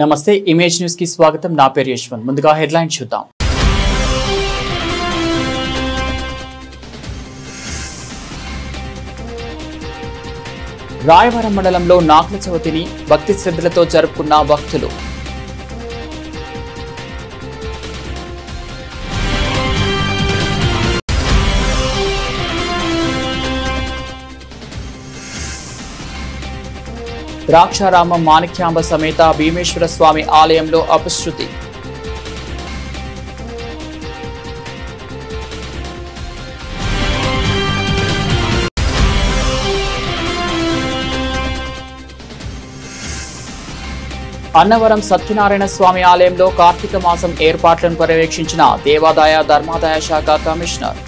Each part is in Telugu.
నమస్తే ఇమేజ్ న్యూస్ కి స్వాగతం. నా పేరు యశ్వంత్. ముందుగా హెడ్లైన్ చూద్దాం. రాయవరం మండలంలో నాగుల చవితిని భక్తి శ్రద్ధలతో జరుపుకున్న భక్తులు. ద్రాక్షారామం మాణిక్యాంబ సమేత భీమేశ్వర స్వామి ఆలయంలో అపశృతి. అన్నవరం సత్యనారాయణ స్వామి ఆలయంలో కార్తీక మాసం ఏర్పాట్లను పర్యవేక్షించిన దేవాదాయ ధర్మాదాయ శాఖ commissioner.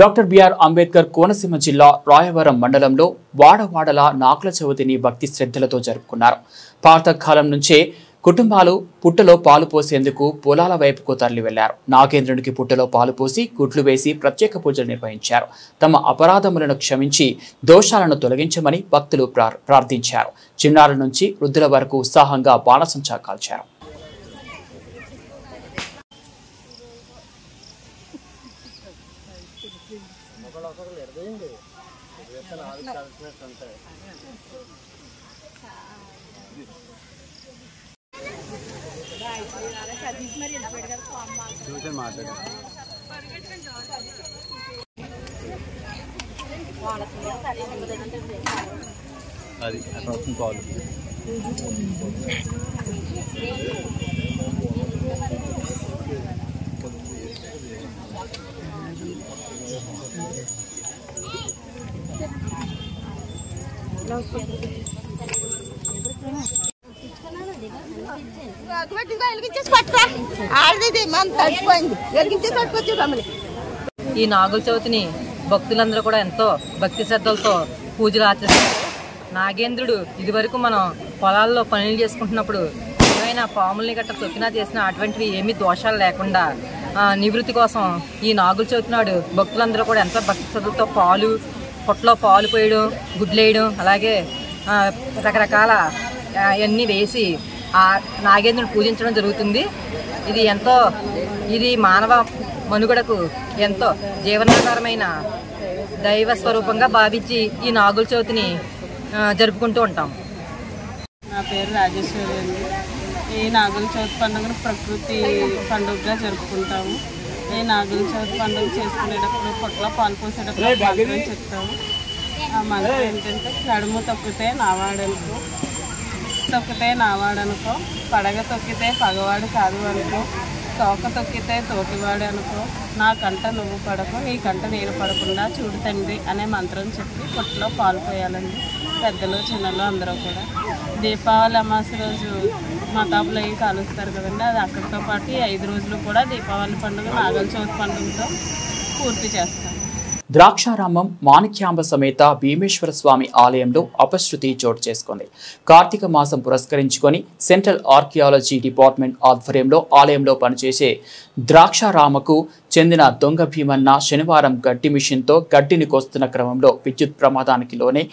Doctor BR Ambedkar Konaseema జిల్లా రాయవరం మండలంలో వాడవాడల నాగుల చవితిని భక్తి శ్రద్ధలతో జరుపుకున్నారు. పాతకాలం నుంచే కుటుంబాలు పుట్టలో పాలు పోసేందుకు పొలాల వైపుకు తరలి వెళ్లారు. నాగేంద్రునికి పుట్టలో పాలు పోసి గుడ్లు వేసి ప్రత్యేక పూజలు నిర్వహించారు. తమ అపరాధములను క్షమించి దోషాలను తొలగించమని భక్తులు ప్రార్థించారు. చిన్నారుల నుంచి వృద్ధుల వరకు ఉత్సాహంగా బాణసంచా కాల్చారు. అది పాలు ఈ నాగుల చవితిని భక్తులందరూ కూడా ఎంతో భక్తి శ్రద్ధలతో పూజలు ఆచరిస్తారు. నాగేంద్రుడు ఇదివరకు మనం పొలాల్లో పనులు చేసుకుంటున్నప్పుడు ఏమైనా పాముల్ని గట్ట తొక్కినా చేసినా అటువంటివి ఏమీ దోషాలు లేకుండా నివృత్తి కోసం ఈ నాగుల చవితి నాడు భక్తులందరూ కూడా ఎంతో భక్తి శ్రద్ధలతో పొట్టలో పాలు పోయడం, గుడ్లు వేయడం, అలాగే రకరకాల అన్నీ వేసి ఆ నాగేంద్రుని పూజించడం జరుగుతుంది. ఇది మానవ మనుగడకు ఎంతో జీవనాధారమైన దైవ స్వరూపంగా భావించి ఈ నాగుల చవితిని జరుపుకుంటూ ఉంటాం. నా పేరు రాజేశ్వరి అండి. ఈ నాగుల చవితి పండుగను ప్రకృతి పండుగగా జరుపుకుంటాము. ఈ నాగుల చవితి పండుగ చేసుకునేటప్పుడు పొట్ల పాలు పోసేటప్పుడు మంత్రం చెప్తాము. ఆ మంత్రం ఏంటంటే నడుము తొక్కితే నావాడనుకో, తొక్కితే నావాడనుకో, పడగ తొక్కితే పగవాడు కాదు అనుకో, తోక తొక్కితే తోటివాడు అనుకో, నా కంట నువ్వు పడకు, నీ కంట నేను పడకుండా చూడు తండ్రి అనే మంత్రం చెప్పి పొట్టులో పాలు పోయాలండి. పెద్దలు చిన్నలు అందరూ కూడా దీపావళి అమావాస్య రోజు మతాబులు అవి కాలుస్తారు కదండి. అది అక్కడితో పాటు 5 రోజులు కూడా దీపావళి పండుగ నాగుల చవితి పండుగతో పూర్తి చేస్తాం. ద్రాక్షారామం మాణిక్యాంబ సమేత భీమేశ్వర స్వామి ఆలయంలో అపశృతి చోటు చేసుకుంది. కార్తీక మాసం పురస్కరించుకొని సెంట్రల్ ఆర్కియాలజీ డిపార్ట్మెంట్ ఆధ్వర్యంలో ఆలయంలో పనిచేసే ద్రాక్షారామకు చెందిన దొంగ భీమన్న శనివారం గడ్డి మిషన్తో గడ్డిని కోస్తున్న క్రమంలో విద్యుత్ ప్రమాదానికి లోనే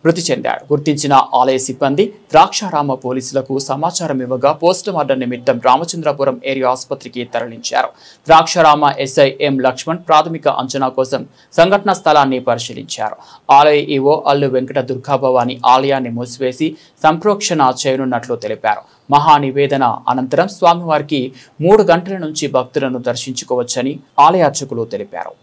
మృతి చెందాడు. గుర్తించిన ఆలయ సిబ్బంది ద్రాక్షారామ పోలీసులకు సమాచారం ఇవ్వగా పోస్టుమార్టం నిమిత్తం రామచంద్రపురం ఏరియా ఆసుపత్రికి తరలించారు. ద్రాక్షారామ ఎస్ఐ ఎం లక్ష్మణ్ ప్రాథమిక అంచనా కోసం సంఘటనా స్థలాన్ని పరిశీలించారు. ఆలయ ఈవో అల్లు వెంకట దుర్గాభవాని ఆలయాన్ని మూసివేసి సంప్రోక్షణ చేయనున్నట్లు తెలిపారు. మహా నివేదన అనంతరం స్వామివారికి 3 గంటల నుంచి భక్తులను దర్శించుకోవచ్చని ఆలయ అర్చకులు తెలిపారు.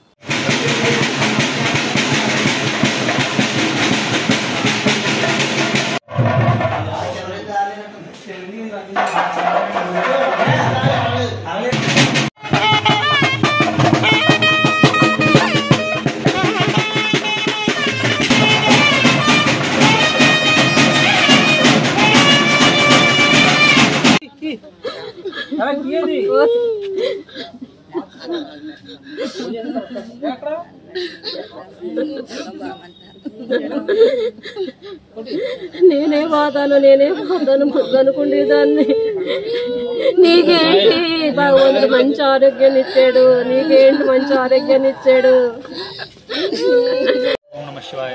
నేనే బాధాను అనుకునేదాన్ని. నీకేంటి భగవంతుడు మంచి ఆరోగ్యాన్ని ఇచ్చాడు, నీకేంటి మంచి ఆరోగ్యాన్ని ఇచ్చాడు. ఓం నమః శివాయ.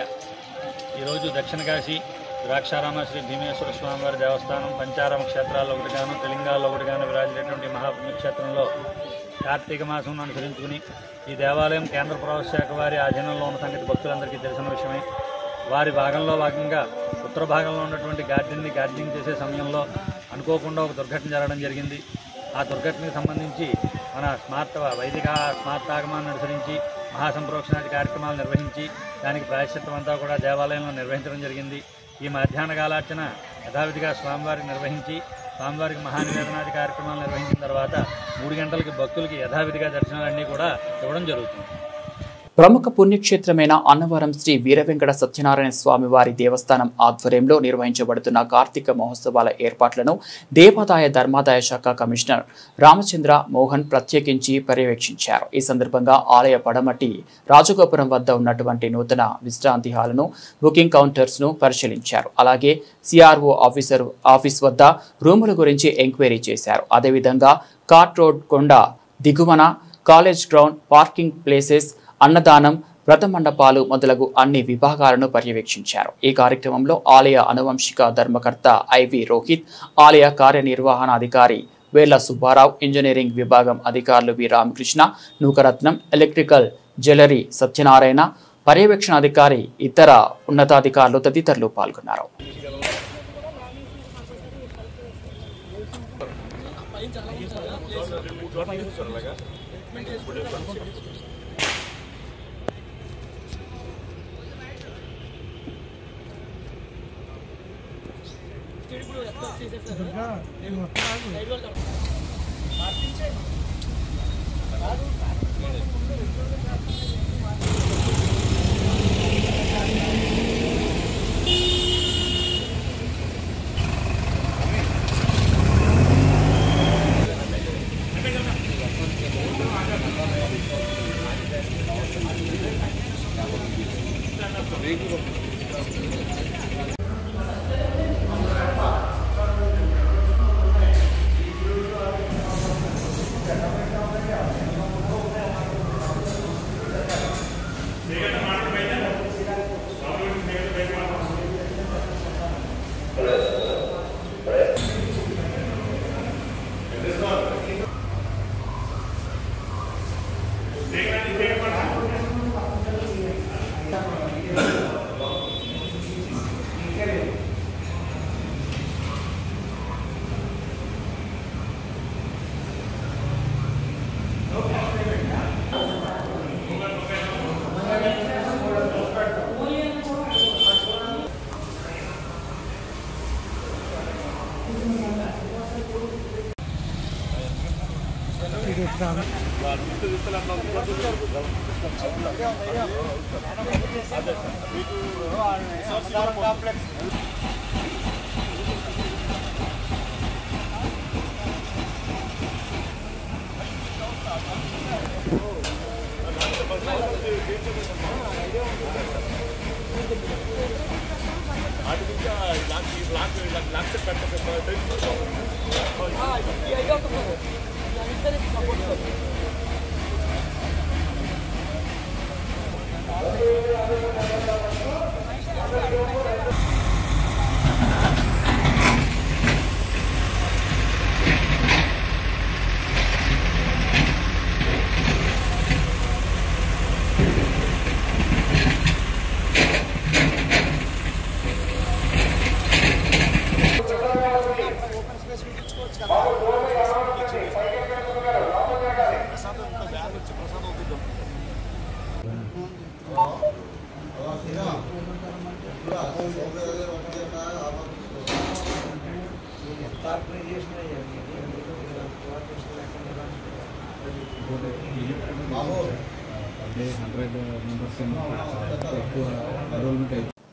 ఈరోజు దక్షిణ కాశీ ద్రాక్షారామ శ్రీ భీమేశ్వర స్వామివారి దేవస్థానం పంచారామ క్షేత్రాల్లో ఒకటిగాను తెలంగాణలో ఒకటిగాను విరాజిల్లేటువంటి మహాపుణ్యక్షేత్రంలో కార్తీక మాసం అనుసరించుకుని ఈ దేవాలయం కేంద్ర ప్రవాసశాఖ వారి ఆధీనంలో ఉన్న సంగతి భక్తులందరికీ తెలిసిన విషయమే. వారి భాగంగా ఉత్తర భాగంలో ఉన్నటువంటి గార్డెనింగ్ చేసే సమయంలో అనుకోకుండా ఒక దుర్ఘటన జరగడం జరిగింది. ఆ దుర్ఘటనకు సంబంధించి మన వైదిక స్మార్తాగమాన్ని అనుసరించి మహాసంప్రోక్షణాది కార్యక్రమాలు నిర్వహించి దానికి ప్రాయశ్చిత్తం అంతా కూడా దేవాలయంలో నిర్వహించడం జరిగింది. ఈ మధ్యాహ్న కాలార్చన యథావిధిగా స్వామివారికి నిర్వహించి స్వామివారికి మహానివేదనాది కార్యక్రమాలు నిర్వహించిన తర్వాత 3 గంటలకి భక్తులకి యథావిధిగా దర్శనాలన్నీ కూడా ఇవ్వడం జరుగుతుంది. ప్రముఖ పుణ్యక్షేత్రమైన అన్నవరం శ్రీ వీరవెంకట సత్యనారాయణ స్వామి వారి దేవస్థానం ఆధ్వర్యంలో నిర్వహించబడుతున్న కార్తీక మహోత్సవాల ఏర్పాట్లను దేవాదాయ ధర్మాదాయ శాఖ కమిషనర్ రామచంద్ర మోహన్ ప్రత్యేకించి పర్యవేక్షించారు. ఈ సందర్భంగా ఆలయ పడమటి రాజగోపురం వద్ద ఉన్నటువంటి నూతన విశ్రాంతి హాలను బుకింగ్ కౌంటర్స్ ను పరిశీలించారు. అలాగే సిఆర్ఓ ఆఫీస్ వద్ద రూముల గురించి ఎంక్వైరీ చేశారు. అదేవిధంగా కార్ట్ రోడ్ కొండ దిగువన కాలేజ్ గ్రౌండ్ పార్కింగ్ ప్లేసెస్ అన్నదానం వ్రత మండపాలు మొదలగు అన్ని విభాగాలను పర్యవేక్షించారు. ఈ కార్యక్రమంలో ఆలయ అనువంశిక ధర్మకర్త ఐవి రోహిత్, ఆలయ కార్యనిర్వహణాధికారి వేళ్ల సుబ్బారావు, ఇంజనీరింగ్ విభాగం అధికారులు వి రామకృష్ణ, నూకరత్నం, ఎలక్ట్రికల్ జ్యువెలరీ సత్యనారాయణ, పర్యవేక్షణాధికారి, ఇతర ఉన్నతాధికారులు తదితరులు పాల్గొన్నారు.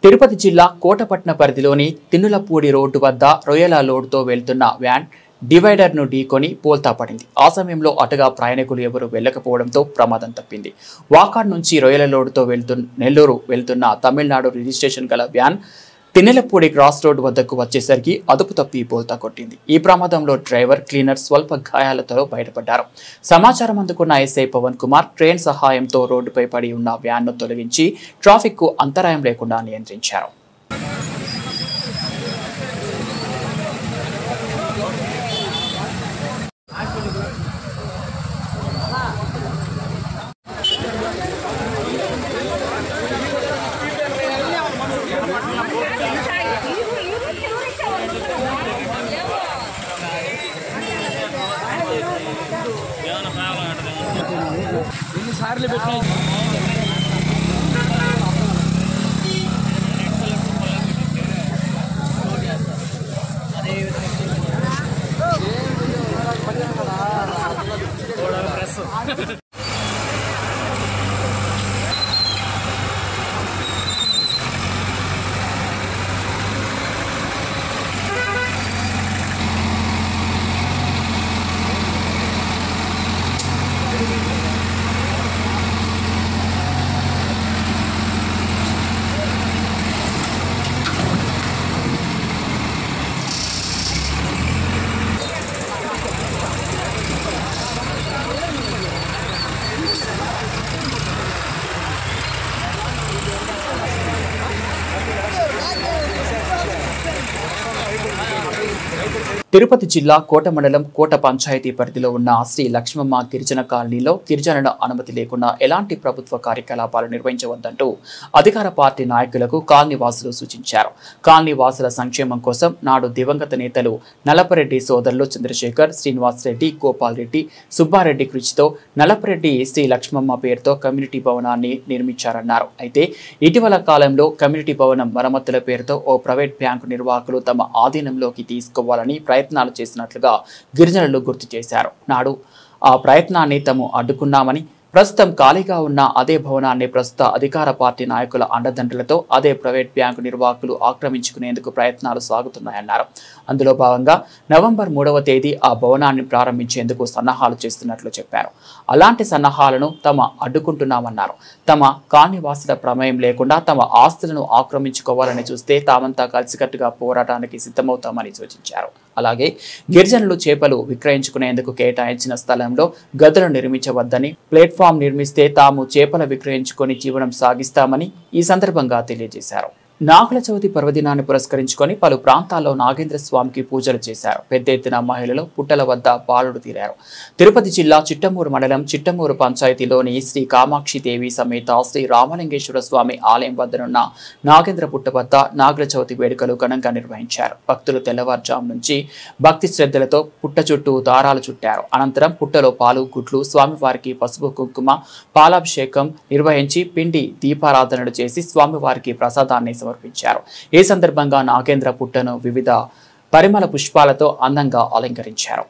తిరుపతి జిల్లా కోటపట్న పరిధిలోని తిన్నులపూడి రోడ్డు వద్ద రొయ్యల లోడ్తో వెళ్తున్న వ్యాన్ డివైడర్ను ఢీకొని పోల్తా పడింది. ఆ సమయంలో అటుగా ప్రయాణికులు ఎవరూ వెళ్లకపోవడంతో ప్రమాదం తప్పింది. వాకాడ్ నుంచి రొయ్యల లోడ్తో నెల్లూరు వెళ్తున్న తమిళనాడు రిజిస్ట్రేషన్ గల వ్యాన్ తిన్నెలపూడి క్రాస్ రోడ్ వద్దకు వచ్చేసరికి అదుపు తప్పి బోల్తా కొట్టింది. ఈ ప్రమాదంలో డ్రైవర్, క్లీనర్ స్వల్ప గాయాలతో బయటపడ్డారు. సమాచారం అందుకున్న ఎస్ఐ పవన్ కుమార్ ట్రైన్ సహాయంతో రోడ్డుపై పడి ఉన్న వ్యాన్ను తొలగించి ట్రాఫిక్ కు అంతరాయం లేకుండా నియంత్రించారు. తిరుపతి జిల్లా కోట మండలం కోట పంచాయతీ పరిధిలో ఉన్న శ్రీ లక్ష్మమ్మ గిరిజన కాలనీలో గిరిజనుల అనుమతి లేకుండా ఎలాంటి ప్రభుత్వ కార్యకలాపాలు నిర్వహించవద్దంటూ అధికార పార్టీ నాయకులకు కాలనీ వాసులు సూచించారు. కాలనీ వాసుల సంక్షేమం కోసం నాడు దివంగత నేతలు నలపరెడ్డి సోదరులు చంద్రశేఖర్, శ్రీనివాస్ రెడ్డి, గోపాల్ రెడ్డి, సుబ్బారెడ్డి కృషితో నలపరెడ్డి శ్రీ లక్ష్మమ్మ పేరుతో కమ్యూనిటీ భవనాన్ని నిర్మించారన్నారు. అయితే ఇటీవల కాలంలో కమ్యూనిటీ భవనం మరమ్మతుల పేరుతో ఓ ప్రైవేట్ బ్యాంకు నిర్వాహకులు తమ ఆధీనంలోకి తీసుకోవాలని ప్రయత్నాలు చేసినట్లుగా గిరిజనులు గుర్తు చేశారు. నాడు ఆ ప్రయత్నాన్ని తాము అడ్డుకున్నామని, ప్రస్తుతం ఖాళీగా ఉన్న అదే భవనాన్ని ప్రస్తుత అధికార పార్టీ నాయకుల అండదండలతో అదే ప్రైవేట్ బ్యాంకు నిర్వాహకులు ఆక్రమించుకునేందుకు ప్రయత్నాలు సాగుతున్నాయన్నారు. అందులో భాగంగా నవంబర్ 3వ తేదీ ఆ భవనాన్ని ప్రారంభించేందుకు సన్నాహాలు చేస్తున్నట్లు చెప్పారు. అలాంటి సన్నాహాలను తమ అడ్డుకుంటున్నామన్నారు. తమ కాలనీవాసుల ప్రమేయం లేకుండా తమ ఆస్తులను ఆక్రమించుకోవాలని చూస్తే తామంతా కలిసికట్టుగా పోరాటానికి సిద్ధమవుతామని సూచించారు. అలాగే గిరిజనులు చేపలు విక్రయించుకునేందుకు కేటాయించిన స్థలంలో గదులు నిర్మించవద్దని, ప్లాట్ఫామ్ నిర్మిస్తే తాము చేపలు విక్రయించుకొని జీవనం సాగిస్తామని ఈ సందర్భంగా తెలియజేశారు. నాగుల చవితి పర్వదినాన్ని పురస్కరించుకొని పలు ప్రాంతాల్లో నాగేంద్ర స్వామికి పూజలు చేశారు. పెద్ద ఎత్తున మహిళలు పుట్టల వద్ద బాలుడు తీరారు. తిరుపతి జిల్లా చిట్టమూరు మండలం చిట్టమూరు పంచాయతీలోని శ్రీ కామాక్షి దేవి సమేత శ్రీ రామలింగేశ్వర స్వామి ఆలయం వద్దనున్న నాగేంద్ర పుట్ట వద్ద నాగుల చవితి వేడుకలు ఘనంగా నిర్వహించారు. భక్తులు తెల్లవారుజాము నుంచి భక్తి శ్రద్ధలతో పుట్ట చుట్టూ దారాలు చుట్టారు. అనంతరం పుట్టలో పాలు, గుడ్లు, స్వామివారికి పసుపు కుంకుమ పాలాభిషేకం నిర్వహించి పిండి దీపారాధనలు చేసి స్వామివారికి ప్రసాదాన్ని సమర్పించారు. ఈ సందర్భంగా నాగేంద్ర పుట్టను వివిధ పరిమళ పుష్పాలతో అందంగా అలంకరించారు.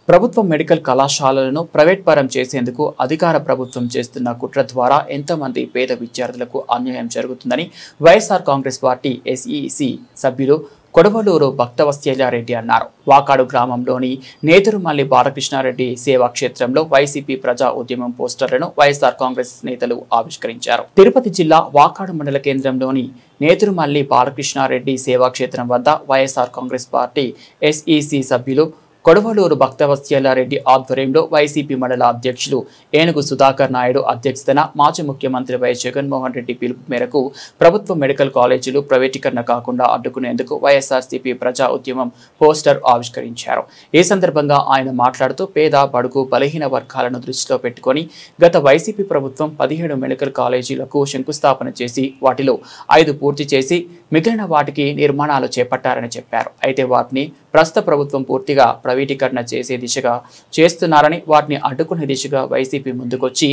ప్రభుత్వ మెడికల్ కళాశాలలను ప్రైవేట్ పరం చేసేందుకు అధికార ప్రభుత్వం చేస్తున్న కుట్ర ద్వారా ఎంతమంది పేద విద్యార్థులకు అన్యాయం జరుగుతుందని వైఎస్ఆర్ కాంగ్రెస్ పార్టీ ఎస్ఈసి సభ్యులు కొడవలూరు భక్తవత్సల్యారెడ్డి అన్నారు. వాకాడు గ్రామంలోని నేదురుమల్లి బాలకృష్ణారెడ్డి సేవా క్షేత్రంలో వైసీపీ ప్రజా ఉద్యమం పోస్టర్లను వైఎస్ఆర్ కాంగ్రెస్ నేతలు ఆవిష్కరించారు. తిరుపతి జిల్లా వాకాడు మండల కేంద్రంలోని నేదురుమల్లి బాలకృష్ణారెడ్డి సేవా క్షేత్రం వద్ద వైఎస్ఆర్ కాంగ్రెస్ పార్టీ ఎస్ఈసి సభ్యులు కొడవలూరు భక్తవత్సల్యారెడ్డి ఆధ్వర్యంలో వైసీపీ మండల అధ్యక్షులు ఏనుగు సుధాకర్ నాయుడు అధ్యక్షతన మాజీ ముఖ్యమంత్రి వైఎస్ జగన్మోహన్ రెడ్డి పిలుపు మేరకు ప్రభుత్వ మెడికల్ కాలేజీలు ప్రైవేటీకరణ కాకుండా అడ్డుకునేందుకు వైఎస్ఆర్సీపీ ప్రజా ఉద్యమం పోస్టర్ ఆవిష్కరించారు. ఈ సందర్భంగా ఆయన మాట్లాడుతూ పేద బడుగు బలహీన వర్గాలను దృష్టిలో పెట్టుకుని గత వైసీపీ ప్రభుత్వం 17 మెడికల్ కాలేజీలకు శంకుస్థాపన చేసి వాటిలో 5 పూర్తి చేసి మిగిలిన వాటికి నిర్మాణాలు చేపట్టారని చెప్పారు. అయితే వాటిని ప్రస్తుత ప్రభుత్వం పూర్తిగా ప్రైవేటీకరణ చేసే దిశగా చేస్తున్నారని, వాటిని అడ్డుకునే దిశగా వైసీపీ ముందుకొచ్చి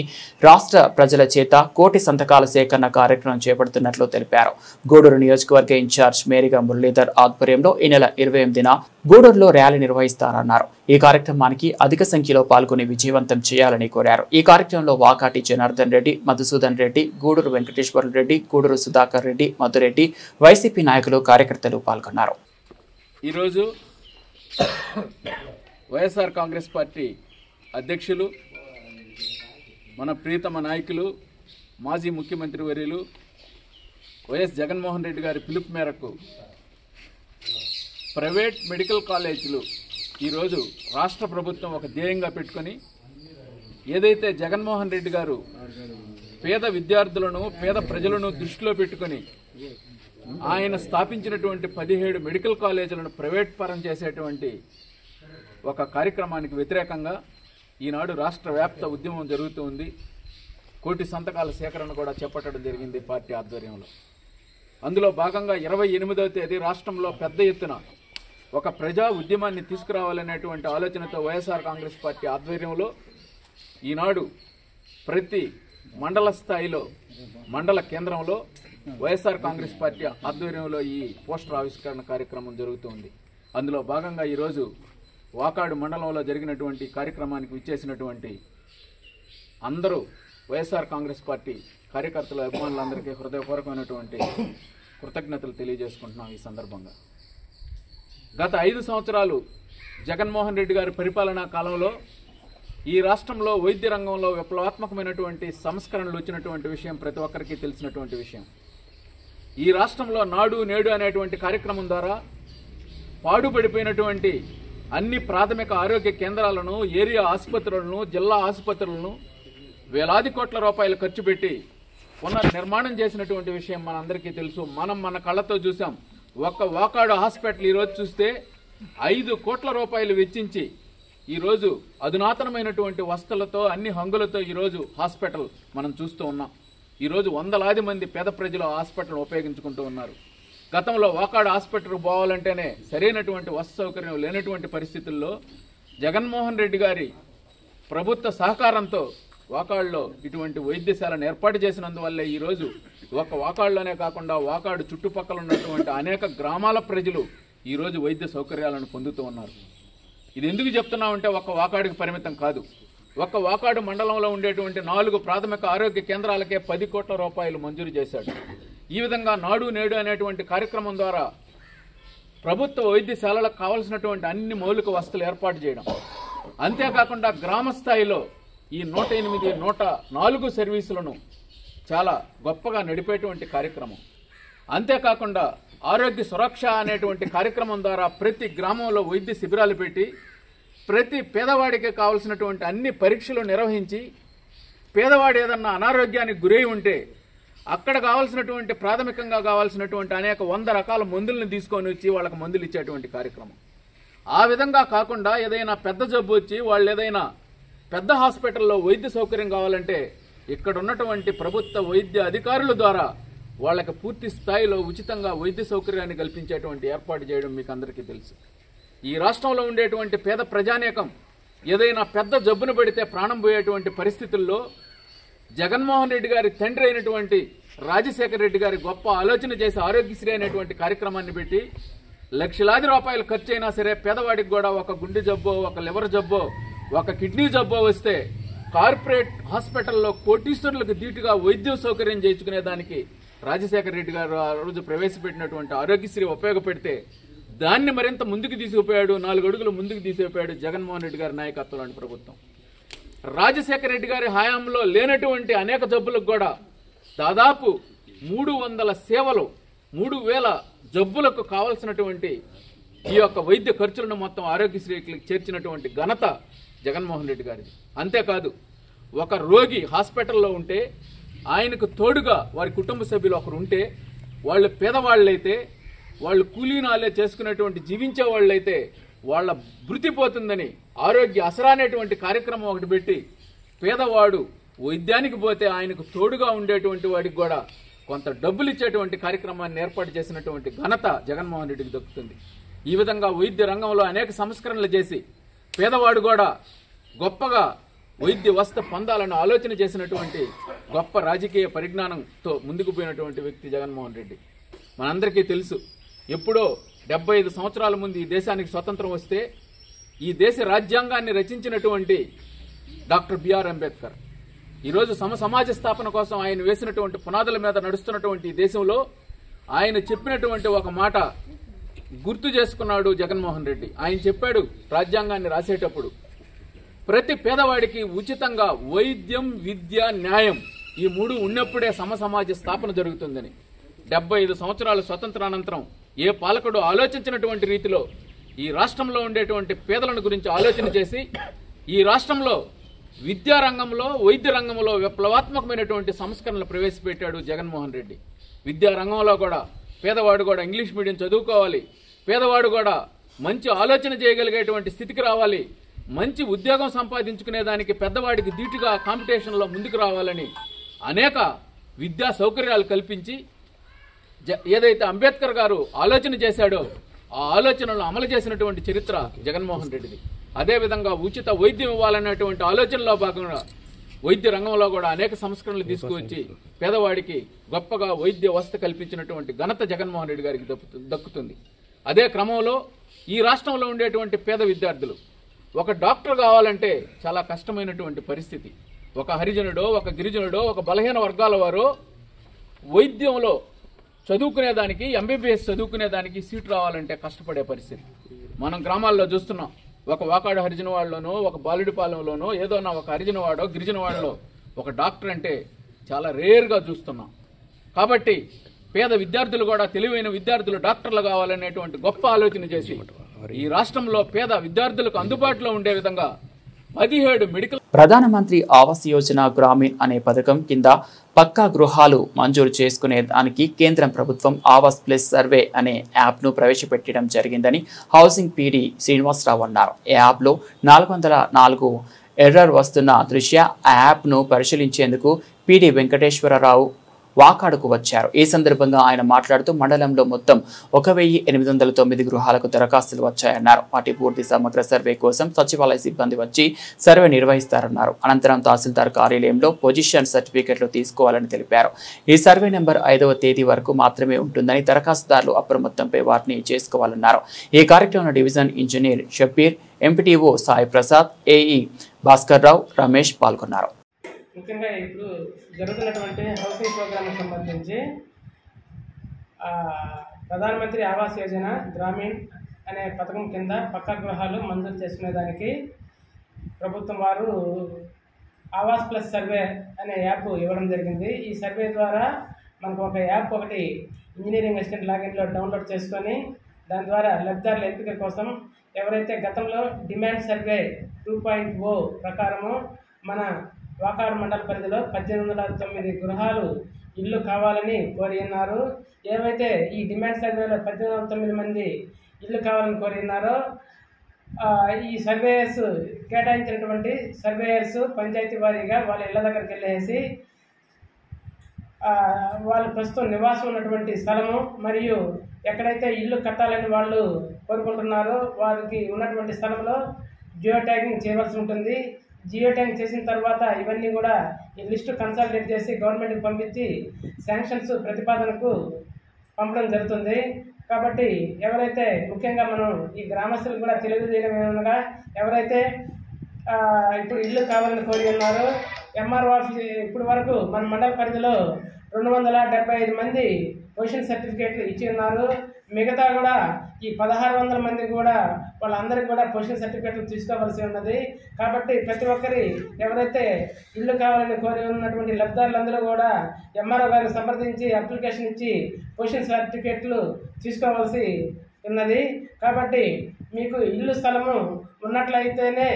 రాష్ట్ర ప్రజల చేత కోటి సంతకాల సేకరణ కార్యక్రమం చేపడుతున్నట్లు తెలిపారు. గూడూరు నియోజకవర్గ ఇన్ఛార్జ్ మేరిగా మురళీధర్ ఆధ్వర్యంలో ఈ నెల 28న గూడూరులో ర్యాలీ నిర్వహిస్తారన్నారు. ఈ కార్యక్రమానికి అధిక సంఖ్యలో పాల్గొని విజయవంతం చేయాలని కోరారు. ఈ కార్యక్రమంలో వాకాటి జనార్దన్ రెడ్డి, మధుసూదన్ రెడ్డి, గూడూరు వెంకటేశ్వర రెడ్డి, గూడూరు సుధాకర్ రెడ్డి, మధురెడ్డి, వైసీపీ నాయకులు, కార్యకర్తలు పాల్గొన్నారు. ఈరోజు వైఎస్ఆర్ కాంగ్రెస్ పార్టీ అధ్యక్షులు, మన ప్రియతమ నాయకులు, మాజీ ముఖ్యమంత్రి వర్యులు వైఎస్ జగన్మోహన్ రెడ్డి గారి పిలుపు మేరకు ప్రైవేట్ మెడికల్ కాలేజీలు ఈరోజు రాష్ట్ర ప్రభుత్వం ఒక ధ్యేయంగా పెట్టుకొని, ఏదైతే జగన్మోహన్ రెడ్డి గారు పేద విద్యార్థులను, పేద ప్రజలను దృష్టిలో పెట్టుకొని ఆయన స్థాపించినటువంటి 17 మెడికల్ కాలేజీలను ప్రైవేట్ పరం చేసేటువంటి ఒక కార్యక్రమానికి వ్యతిరేకంగా ఈనాడు రాష్ట్ర వ్యాప్త ఉద్యమం జరుగుతూ ఉంది. కోటి సంతకాల సేకరణ కూడా చేపట్టడం జరిగింది పార్టీ ఆధ్వర్యంలో. అందులో భాగంగా 28వ తేదీ రాష్ట్రంలో పెద్ద ఎత్తున ఒక ప్రజా ఉద్యమాన్ని తీసుకురావాలనేటువంటి ఆలోచనతో వైఎస్ఆర్ కాంగ్రెస్ పార్టీ ఆధ్వర్యంలో ఈనాడు ప్రతి మండల స్థాయిలో, మండల కేంద్రంలో వైఎస్ఆర్ కాంగ్రెస్ పార్టీ ఆధ్వర్యంలో ఈ పోస్టర్ ఆవిష్కరణ కార్యక్రమం జరుగుతుంది. అందులో భాగంగా ఈరోజు వాకాడు మండలంలో జరిగినటువంటి కార్యక్రమానికి విచ్చేసినటువంటి అందరూ వైఎస్ఆర్ కాంగ్రెస్ పార్టీ కార్యకర్తలు, అభిమానులందరికీ హృదయపూర్వకమైనటువంటి కృతజ్ఞతలు తెలియజేసుకుంటున్నాం. ఈ సందర్భంగా గత 5 సంవత్సరాలు జగన్మోహన్ రెడ్డి గారి పరిపాలనా కాలంలో ఈ రాష్ట్రంలో వైద్య రంగంలో విప్లవాత్మకమైనటువంటి సంస్కరణలు వచ్చినటువంటి విషయం ప్రతి ఒక్కరికి తెలిసినటువంటి విషయం. ఈ రాష్ట్రంలో నాడు నేడు అనేటువంటి కార్యక్రమం ద్వారా పాడుపడిపోయినటువంటి అన్ని ప్రాథమిక ఆరోగ్య కేంద్రాలను, ఏరియా ఆసుపత్రులను, జిల్లా ఆసుపత్రులను వేలాది కోట్ల రూపాయలు ఖర్చు పెట్టి పునర్నిర్మాణం చేసినటువంటి విషయం మనందరికీ తెలుసు. మనం మన కళ్ళతో చూసాం. ఒక్క వాకాడు హాస్పిటల్ ఈరోజు చూస్తే 5 కోట్ల రూపాయలు వెచ్చించి ఈరోజు అధునాతనమైనటువంటి వసతులతో, అన్ని హంగులతో ఈరోజు హాస్పిటల్ మనం చూస్తూ ఉన్నాం. ఈరోజు వందలాది మంది పేద ప్రజలు హాస్పిటల్ ఉపయోగించుకుంటూ ఉన్నారు. గతంలో వాకాడు హాస్పిటల్ పోవాలంటేనే సరైనటువంటి వసతి సౌకర్యం లేనటువంటి పరిస్థితుల్లో జగన్మోహన్ రెడ్డి గారి ప్రభుత్వ సహకారంతో వాకాడులో ఇటువంటి వైద్యశాలను ఏర్పాటు చేసినందువల్లే ఈరోజు ఒక వాకాడులోనే కాకుండా వాకాడు చుట్టుపక్కల ఉన్నటువంటి అనేక గ్రామాల ప్రజలు ఈరోజు వైద్య సౌకర్యాలను పొందుతూ ఉన్నారు. ఇది ఎందుకు చెప్తున్నామంటే ఒక వాకాడుకి పరిమితం కాదు. ఒక వాకాడు మండలంలో ఉండేటువంటి 4 ప్రాథమిక ఆరోగ్య కేంద్రాలకే 10 కోట్ల రూపాయలు మంజూరు చేశాడు. ఈ విధంగా నాడు నేడు అనేటువంటి కార్యక్రమం ద్వారా ప్రభుత్వ వైద్యశాలలకు కావాల్సినటువంటి అన్ని మౌలిక వసతులు ఏర్పాటు చేయడం, అంతేకాకుండా గ్రామ స్థాయిలో ఈ 108, 104 సర్వీసులను చాలా గొప్పగా నడిపేటువంటి కార్యక్రమం. అంతేకాకుండా ఆరోగ్య సురక్ష అనేటువంటి కార్యక్రమం ద్వారా ప్రతి గ్రామంలో వైద్య శిబిరాలు పెట్టి ప్రతి పేదవాడికి కావాల్సినటువంటి అన్ని పరీక్షలు నిర్వహించి, పేదవాడు ఏదన్నా అనారోగ్యానికి గురై ఉంటే అక్కడ కావాల్సినటువంటి ప్రాథమికంగా కావాల్సినటువంటి అనేక 100 రకాల మందులను తీసుకొని వచ్చి వాళ్ళకి మందులు ఇచ్చేటువంటి కార్యక్రమం. ఆ విధంగా కాకుండా ఏదైనా పెద్ద జబ్బు వచ్చి వాళ్ళు ఏదైనా పెద్ద హాస్పిటల్లో వైద్య సౌకర్యం కావాలంటే ఇక్కడ ఉన్నటువంటి ప్రభుత్వ వైద్య అధికారుల ద్వారా వాళ్ళకి పూర్తి స్థాయిలో ఉచితంగా వైద్య సౌకర్యాన్ని కల్పించేటువంటి ఏర్పాటు చేయడం మీకు అందరికీ తెలుసు. ఈ రాష్ట్రంలో ఉండేటువంటి పేద ప్రజానీకం ఏదైనా పెద్ద జబ్బును పడితే ప్రాణం పోయేటువంటి పరిస్థితుల్లో జగన్మోహన్ రెడ్డి గారి తండ్రి అయినటువంటి రాజశేఖర రెడ్డి గారి గొప్ప ఆలోచన చేసి ఆరోగ్యశ్రీ అనేటువంటి కార్యక్రమాన్ని పెట్టి లక్షలాది రూపాయలు ఖర్చు అయినా సరే పేదవాడికి కూడా ఒక గుండె జబ్బో, ఒక లివర్ జబ్బో, ఒక కిడ్నీ జబ్బో వస్తే కార్పొరేట్ హాస్పిటల్లో కోటీశ్వరులకు ధీటుగా వైద్య సౌకర్యం చేయించుకునే దానికి రాజశేఖర రెడ్డి గారు ఆ రోజు ప్రవేశపెట్టినటువంటి ఆరోగ్యశ్రీ ఉపయోగపెడితే దాన్ని మరింత ముందుకు తీసుకుపోయాడు, 4 అడుగులు ముందుకు తీసుకుపోయాడు జగన్మోహన్ రెడ్డి గారి నాయకత్వంలోని ప్రభుత్వం. రాజశేఖర రెడ్డి గారి హయాంలో లేనటువంటి అనేక జబ్బులకు కూడా దాదాపు 300 సేవలు, 3000 జబ్బులకు కావలసినటువంటి ఈ యొక్క వైద్య ఖర్చులను మొత్తం ఆరోగ్యశ్రీకి చేర్చినటువంటి ఘనత జగన్మోహన్ రెడ్డి గారిది. అంతేకాదు, ఒక రోగి హాస్పిటల్లో ఉంటే ఆయనకు తోడుగా వారి కుటుంబ సభ్యులు ఒకరు ఉంటే, వాళ్ళు పేదవాళ్ళైతే, వాళ్ళు కూలీనాలే చేసుకునేటువంటి జీవించే వాళ్ళైతే వాళ్ళ భృతి పోతుందని ఆరోగ్య అసరా అనేటువంటి కార్యక్రమం ఒకటి పెట్టి పేదవాడు వైద్యానికి పోతే ఆయనకు తోడుగా ఉండేటువంటి వాడికి కూడా కొంత డబ్బులు ఇచ్చేటువంటి కార్యక్రమాన్ని ఏర్పాటు చేసినటువంటి ఘనత జగన్మోహన్ రెడ్డికి దక్కుతుంది. ఈ విధంగా వైద్య రంగంలో అనేక సంస్కరణలు చేసి పేదవాడు కూడా గొప్పగా వైద్య వసత పొందాలని ఆలోచన చేసినటువంటి గొప్ప రాజకీయ పరిజ్ఞానంతో ముందుకు పోయినటువంటి వ్యక్తి జగన్మోహన్ రెడ్డి. మనందరికీ తెలుసు, ఎప్పుడో 75 సంవత్సరాల ముందు ఈ దేశానికి స్వతంత్రం వస్తే ఈ దేశ రాజ్యాంగాన్ని రచించినటువంటి డాక్టర్ బిఆర్ అంబేద్కర్ ఈరోజు సమాజ స్థాపన కోసం ఆయన వేసినటువంటి పునాదుల మీద నడుస్తున్నటువంటి ఈ దేశంలో ఆయన చెప్పినటువంటి ఒక మాట గుర్తు చేసుకున్నాడు జగన్మోహన్ రెడ్డి. ఆయన చెప్పాడు రాజ్యాంగాన్ని రాసేటప్పుడు, ప్రతి పేదవాడికి ఉచితంగా వైద్యం, విద్య, న్యాయం ఈ 3 ఉన్నప్పుడే సమాజ స్థాపన జరుగుతుందని. 75 సంవత్సరాల స్వతంత్రానంతరం ఏ పాలకుడు ఆలోచించినటువంటి రీతిలో ఈ రాష్ట్రంలో ఉండేటువంటి పేదలను గురించి ఆలోచన చేసి ఈ రాష్ట్రంలో విద్యారంగంలో, వైద్య రంగంలో విప్లవాత్మకమైనటువంటి సంస్కరణలు ప్రవేశపెట్టాడు జగన్మోహన్ రెడ్డి. విద్యారంగంలో కూడా పేదవాడు కూడా ఇంగ్లీష్ మీడియం చదువుకోవాలి, పేదవాడు కూడా మంచి ఆలోచన చేయగలిగేటువంటి స్థితికి రావాలి, మంచి ఉద్యోగం సంపాదించుకునేదానికి పెద్దవాడికి ధీటుగా కాంపిటీషన్లో ముందుకు రావాలని అనేక విద్యా సౌకర్యాలు కల్పించి ఏదైతే అంబేద్కర్ గారు ఆలోచన చేశాడో ఆ ఆలోచనలను అమలు చేసినటువంటి చరిత్ర జగన్మోహన్ రెడ్డిది. అదేవిధంగా ఉచిత వైద్యం ఇవ్వాలనేటువంటి ఆలోచనలో భాగంగా వైద్య రంగంలో కూడా అనేక సంస్కరణలు తీసుకువచ్చి పేదవాడికి గొప్పగా వైద్య వసతి కల్పించినటువంటి ఘనత జగన్మోహన్ రెడ్డి గారికి దక్కుతుంది. అదే క్రమంలో ఈ రాష్ట్రంలో ఉండేటువంటి పేద విద్యార్థులు ఒక డాక్టర్ కావాలంటే చాలా కష్టమైనటువంటి పరిస్థితి. ఒక హరిజనుడో, ఒక గిరిజనుడో, ఒక బలహీన వర్గాల వారో వైద్యంలో చదువుకునేదానికి, ఎంబీబీఎస్ చదువుకునేదానికి సీటు రావాలంటే కష్టపడే పరిస్థితి మనం గ్రామాల్లో చూస్తున్నాం. ఒక వాకాడు హరిజన వాళ్ళలోనో, ఒక బాలుడిపాలెంలోనో, ఏదోనా ఒక హరిజన వాడో, గిరిజన వాళ్ళలో ఒక డాక్టర్ అంటే చాలా రేర్గా చూస్తున్నాం. కాబట్టి పేద విద్యార్థులు కూడా, తెలివైన విద్యార్థులు డాక్టర్లు కావాలనేటువంటి గొప్ప ఆలోచన చేసి ఈ రాష్ట్రంలో పేద విద్యార్థులకు అందుబాటులో ఉండే విధంగా 17 మెడికల్ ప్రధానమంత్రి ఆవాస్ యోజన గ్రామీణ్ అనే పథకం కింద పక్కా గృహాలు మంజూరు చేసుకునే దానికి కేంద్ర ప్రభుత్వం ఆవాస్ ప్లస్ సర్వే అనే యాప్ను ప్రవేశపెట్టడం జరిగిందని హౌసింగ్ పీడీ శ్రీనివాసరావు అన్నారు. ఈ యాప్లో 404 ఎర్రర్ వస్తున్న దృష్ట్యా ఆ యాప్ను పరిశీలించేందుకు పీడీ వెంకటేశ్వరరావు వాకాడుకు వచ్చారు. ఈ సందర్భంగా ఆయన మాట్లాడుతూ మండలంలో మొత్తం 1809 గృహాలకు దరఖాస్తులు వచ్చాయన్నారు. వాటి పూర్తి సమగ్ర సర్వే కోసం సచివాలయ సిబ్బంది వచ్చి సర్వే నిర్వహిస్తారన్నారు. అనంతరం తహసీల్దార్ కార్యాలయంలో పొజిషన్ సర్టిఫికెట్లు తీసుకోవాలని తెలిపారు. ఈ సర్వే నెంబర్ 5వ తేదీ వరకు మాత్రమే ఉంటుందని, దరఖాస్తుదారులు అప్రమత్తంపై వాటిని చేసుకోవాలన్నారు. ఈ కార్యక్రమంలో division engineer Shabir, MPTO Sai Prasad, AE Bhaskar Rao, Ramesh పాల్గొన్నారు. ముఖ్యంగా ఇప్పుడు జరుగుతున్నటువంటి హౌసింగ్ ప్రోగ్రామ్కి సంబంధించి ప్రధానమంత్రి ఆవాస్ యోజన గ్రామీణ్ అనే పథకం కింద పక్కా గృహాలు మంజూరు చేసుకునేదానికి ప్రభుత్వం వారు ఆవాస్ ప్లస్ సర్వే అనే యాప్ ఇవ్వడం జరిగింది. ఈ సర్వే ద్వారా మనకు ఒక యాప్ ఒకటి ఇంజనీరింగ్ అసిస్టెంట్ లాగిన్లో డౌన్లోడ్ చేసుకొని దాని ద్వారా లబ్ధిదారుల ఎంపిక కోసం ఎవరైతే గతంలో డిమాండ్ సర్వే 2.0 ప్రకారము మన వాకాడు మండల పరిధిలో 1809 గృహాలు ఇల్లు కావాలని కోరి ఉన్నారు. ఏవైతే ఈ డిమాండ్ సర్వేలో 1809 మంది ఇల్లు కావాలని కోరి ఉన్నారో ఈ సర్వేయర్స్ కేటాయించినటువంటి సర్వేయర్స్ పంచాయతీ వారీగా వాళ్ళ ఇళ్ల దగ్గరికి వెళ్ళేసి వాళ్ళు ప్రస్తుతం నివాసం ఉన్నటువంటి స్థలము మరియు ఎక్కడైతే ఇల్లు కట్టాలని వాళ్ళు కోరుకుంటున్నారో వారికి ఉన్నటువంటి స్థలంలో జియో ట్యాగింగ్ చేయవలసి ఉంటుంది. జియో ట్యాగింగ్ చేసిన తర్వాత ఇవన్నీ కూడా ఈ లిస్టు కన్సాలిడేట్ చేసి గవర్నమెంట్కి పంపించి శాంక్షన్స్ ప్రతిపాదనకు పంపడం జరుగుతుంది. కాబట్టి ఎవరైతే ముఖ్యంగా మనం ఈ గ్రామస్తులకు కూడా తెలియజేయడం ఏమనగా ఎవరైతే ఇప్పుడు ఇల్లు కావాలని కోరి ఉన్నారో ఎంఆర్ఓ ఆఫీస్ ఇప్పటి వరకు మన మండల పరిధిలో 275 మంది పొజిషన్ సర్టిఫికేట్లు ఇచ్చి ఉన్నారు. మిగతా కూడా ఈ 1600 మంది కూడా వాళ్ళందరికీ కూడా పొజిషన్ సర్టిఫికేట్లు తీసుకోవాల్సి ఉన్నది. కాబట్టి ప్రతి ఒక్కరి ఎవరైతే ఇల్లు కావాలని కోరి ఉన్నటువంటి లబ్ధిదారులందరూ కూడా ఎంఆర్ఓ గారిని సంప్రదించి అప్లికేషన్ ఇచ్చి పొజిషన్ సర్టిఫికేట్లు తీసుకోవాల్సి ఉన్నది. కాబట్టి మీకు ఇల్లు స్థలము ఉన్నట్లయితేనే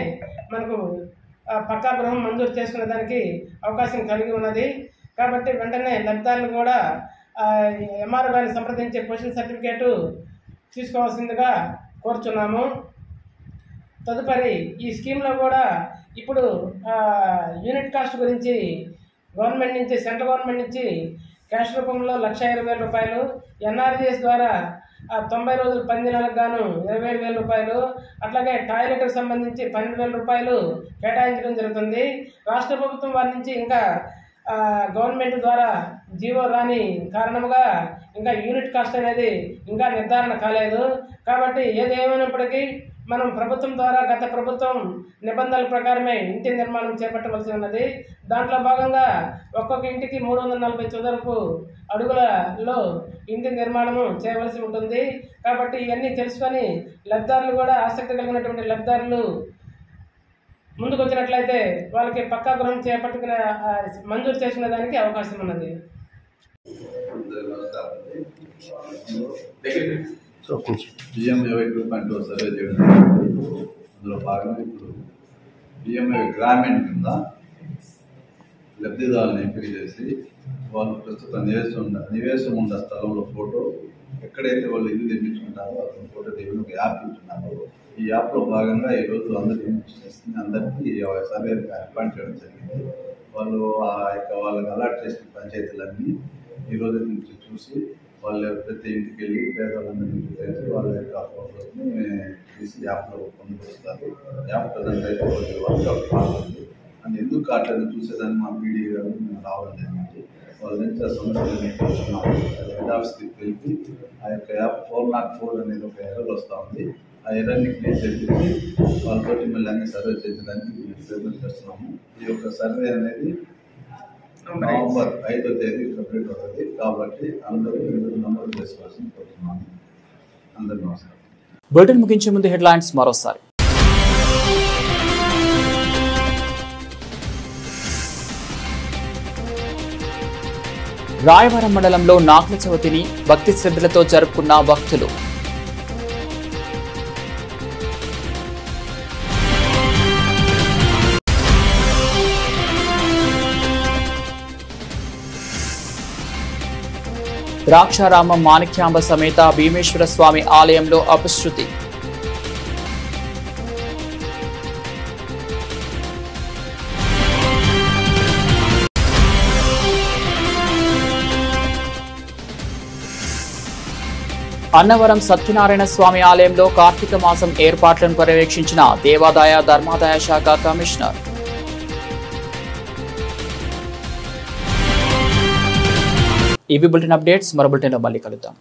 మనకు పక్కా గృహం మంజూరు చేసుకునే దానికి అవకాశం కలిగి ఉన్నది. కాబట్టి వెంటనే లబ్ధిదారులు కూడా ఎంఆర్ఓ గారిని సంప్రదించే పొజిషన్ సర్టిఫికేటు తీసుకోవాల్సిందిగా కోరుచున్నాము. తదుపరి ఈ స్కీమ్లో కూడా ఇప్పుడు యూనిట్ కాస్ట్ గురించి గవర్నమెంట్ నుంచి సెంట్రల్ గవర్నమెంట్ నుంచి క్యాష్ రూపంలో 1,20,000 రూపాయలు, ఎన్ఆర్జీఎస్ ద్వారా 90 రోజులు 10 నెలలకు గాను 27,000 రూపాయలు, అట్లాగే టాయిలెట్కి సంబంధించి 12,000 రూపాయలు కేటాయించడం జరుగుతుంది. రాష్ట్ర ప్రభుత్వం వారి నుంచి ఇంకా గవర్నమెంట్ ద్వారా జీవో రాని కారణంగా ఇంకా యూనిట్ కాస్ట్ అనేది ఇంకా నిర్ధారణ కాలేదు. కాబట్టి ఏదేమైనప్పటికీ మనం ప్రభుత్వం ద్వారా గత ప్రభుత్వం నిబంధనల ప్రకారమే ఇంటి నిర్మాణం చేపట్టవలసి ఉన్నది. దాంట్లో భాగంగా ఒక్కొక్క ఇంటికి 340 చదరపు అడుగులలో ఇంటి నిర్మాణము చేయవలసి ఉంటుంది. కాబట్టి ఇవన్నీ తెలుసుకొని లబ్ధిదారులు కూడా ఆసక్తి కలిగినటువంటి లబ్ధిదారులు ముందుకు వచ్చినట్లయితే వాళ్ళకి పక్కా గృహం చేపట్టుకునే మంజూరు చేసుకునే దానికి అవకాశం ఉన్నది. పిఎంఏవై 2.0 సర్వే చేయడం అందులో భాగంగా ఇప్పుడు పిఎంఏవై గ్రామీణ కింద లబ్ధిదారులను ఎంపిక చేసి వాళ్ళు ప్రస్తుతం నివేశం ఉన్న స్థలంలో ఫోటో ఎక్కడైతే వాళ్ళు ఇల్లు తెప్పించుకుంటారో అతను ఫోటో తెప్పిన ఒక యాప్ ఇస్తున్నారు. ఈ యాప్లో భాగంగా ఈరోజు అందరికీ చేస్తుంది. అందరికీ సర్వే అపాయింట్ చేయడం జరిగింది. వాళ్ళు వాళ్ళకి అలాట్ చేసిన పంచాయతీలన్నీ ఈరోజు నుంచి చూసి వాళ్ళు ప్రతి ఇంటికి వెళ్ళి పేదవాళ్ళందరినీ చూసి వాళ్ళ యొక్క ఫోటోస్ని తీసి యాప్లో పొందుపరుస్తారు. యాప్ ప్రజెంట్ అయితే వర్క్ బాగుంది అని ఎందుకు కావట్లేదు చూసేదాన్ని మా పీడీ గారు రావడం జరిగింది. వాళ్ళ నుంచి ఆ సమస్యలు హెడ్ ఆఫీస్కి తెలిపి ఆ యొక్క యాప్ 404 అనేది ఒక ఎర్రర్ వస్తూ ఉంది. ఆ ఎర్రర్ని క్లియర్ చేపించి వాళ్ళతో మళ్ళీ అన్ని సర్వే చేసేదానికి ప్రయత్నం చేస్తున్నాము. ఈ యొక్క సర్వే అనేది నవంబర్ 5వ తేదీ కంప్లీట్ అవుతుంది. కాబట్టి అందరూ నమోదు చేసుకోవాల్సింది కోరుతున్నాము. అందరూ నమస్కారం. బులెటిన్ ముగించే ముందు హెడ్లైన్స్ మరోసారి. రాయవరం మండలంలో నాగుల చవితిని భక్తి శ్రద్ధలతో జరుపుకున్న భక్తులు. ద్రాక్షారామం మాణిక్యాంబ సమేత భీమేశ్వర స్వామి ఆలయంలో అపశృతి. అన్నవరం సత్యనారాయణ స్వామి ఆలయంలో కార్తీక మాసం ఏర్పాట్లను పర్యవేక్షించిన దేవాదాయ ధర్మాదాయ శాఖ కమిషనర్. ఇవి బులెటిన్ అప్డేట్స్. మరో బులెటిన్లో మళ్ళీ కలుద్దాం.